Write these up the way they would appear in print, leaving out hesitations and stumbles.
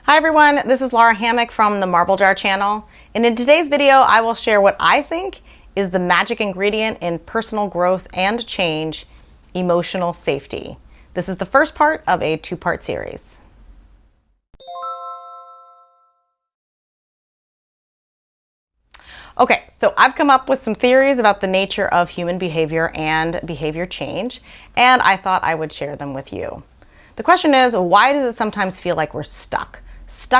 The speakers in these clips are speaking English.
Hi everyone, this is Lara Hammock from the Marble Jar channel, and in today's video I will share what I think is the magic ingredient in personal growth and change: emotional safety. This is the first part of a two-part series. Okay, so I've come up with some theories about the nature of human behavior and behavior change, and I thought I would share them with you. The question is, why does it sometimes feel like we're stuck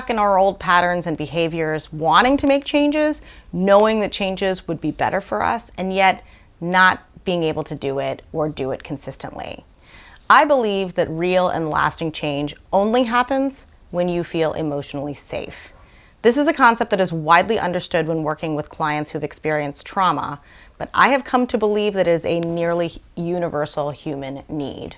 in our old patterns and behaviors, wanting to make changes, knowing that changes would be better for us, and yet not being able to do it or do it consistently? I believe that real and lasting change only happens when you feel emotionally safe. This is a concept that is widely understood when working with clients who've experienced trauma, but I have come to believe that it is a nearly universal human need.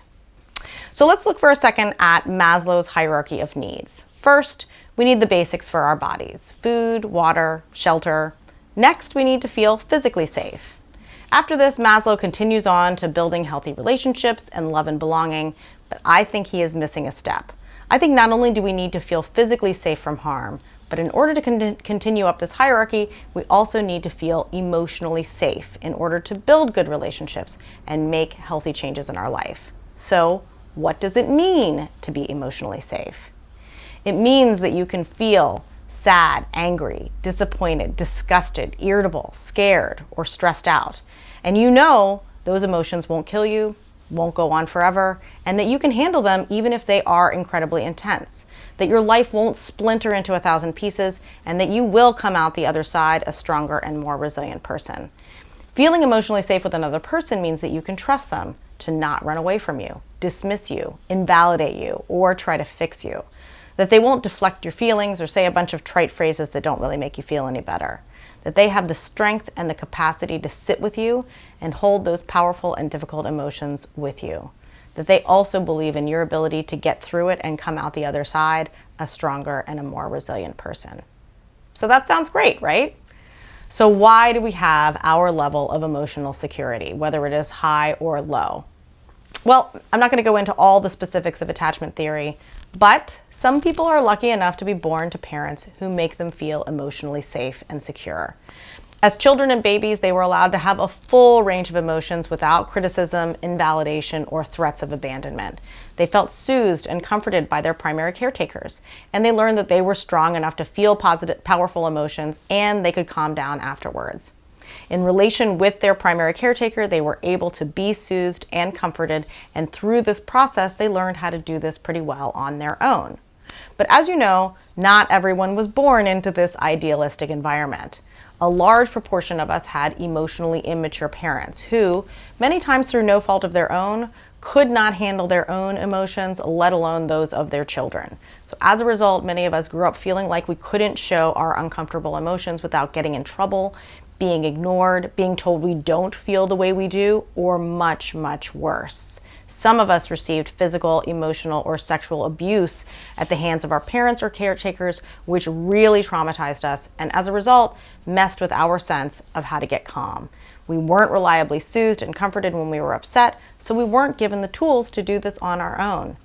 So let's look for a second at Maslow's hierarchy of needs. First, we need the basics for our bodies: food, water, shelter. Next, we need to feel physically safe. After this, Maslow continues on to building healthy relationships and love and belonging, but I think he is missing a step. I think not only do we need to feel physically safe from harm, but in order to continue up this hierarchy, we also need to feel emotionally safe in order to build good relationships and make healthy changes in our life. So, what does it mean to be emotionally safe? It means that you can feel sad, angry, disappointed, disgusted, irritable, scared, or stressed out. And you know those emotions won't kill you, won't go on forever, and that you can handle them even if they are incredibly intense. That your life won't splinter into 1,000 pieces, and that you will come out the other side a stronger and more resilient person. Feeling emotionally safe with another person means that you can trust them to not run away from you, dismiss you, invalidate you, or try to fix you. That they won't deflect your feelings or say a bunch of trite phrases that don't really make you feel any better. That they have the strength and the capacity to sit with you and hold those powerful and difficult emotions with you. That they also believe in your ability to get through it and come out the other side a stronger and a more resilient person. So that sounds great, right? So why do we have our level of emotional security, whether it is high or low? Well, I'm not going to go into all the specifics of attachment theory, but some people are lucky enough to be born to parents who make them feel emotionally safe and secure. As children and babies, they were allowed to have a full range of emotions without criticism, invalidation, or threats of abandonment. They felt soothed and comforted by their primary caretakers, and they learned that they were strong enough to feel positive, powerful emotions, and they could calm down afterwards. In relation with their primary caretaker, they were able to be soothed and comforted, and through this process, they learned how to do this pretty well on their own. But as you know, not everyone was born into this idealistic environment. A large proportion of us had emotionally immature parents who, many times through no fault of their own, could not handle their own emotions, let alone those of their children. So as a result, many of us grew up feeling like we couldn't show our uncomfortable emotions without getting in trouble, being ignored, being told we don't feel the way we do, or much, much worse. Some of us received physical, emotional, or sexual abuse at the hands of our parents or caretakers, which really traumatized us, and as a result, messed with our sense of how to get calm. We weren't reliably soothed and comforted when we were upset, so we weren't given the tools to do this on our own.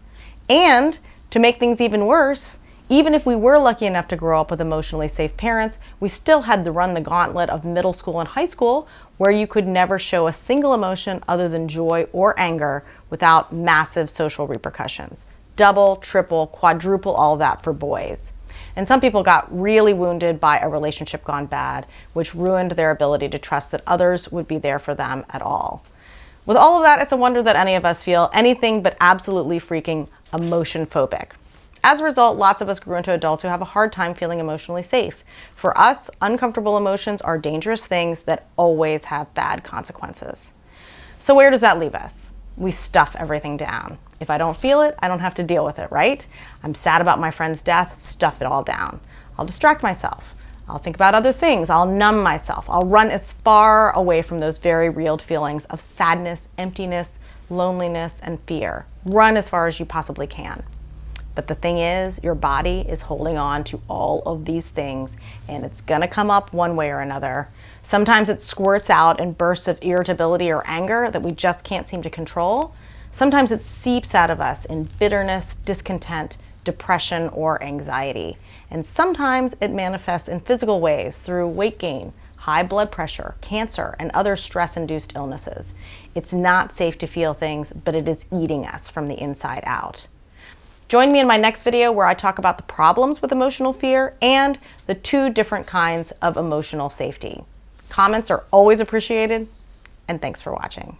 And to make things even worse, even if we were lucky enough to grow up with emotionally safe parents, we still had to run the gauntlet of middle school and high school, where you could never show a single emotion other than joy or anger without massive social repercussions. Double, triple, quadruple all of that for boys. And some people got really wounded by a relationship gone bad, which ruined their ability to trust that others would be there for them at all. With all of that, it's a wonder that any of us feel anything but absolutely freaking emotion phobic. As a result, lots of us grew into adults who have a hard time feeling emotionally safe. For us, uncomfortable emotions are dangerous things that always have bad consequences. So where does that leave us? We stuff everything down. If I don't feel it, I don't have to deal with it, right? I'm sad about my friend's death, stuff it all down. I'll distract myself. I'll think about other things. I'll numb myself. I'll run as far away from those very real feelings of sadness, emptiness, loneliness, and fear. Run as far as you possibly can. But the thing is, your body is holding on to all of these things, and it's gonna come up one way or another. Sometimes it squirts out in bursts of irritability or anger that we just can't seem to control. Sometimes it seeps out of us in bitterness, discontent, depression, or anxiety. And sometimes it manifests in physical ways through weight gain, high blood pressure, cancer, and other stress-induced illnesses. It's not safe to feel things, but it is eating us from the inside out. Join me in my next video where I talk about the problems with emotional fear and the 2 different kinds of emotional safety. Comments are always appreciated, and thanks for watching.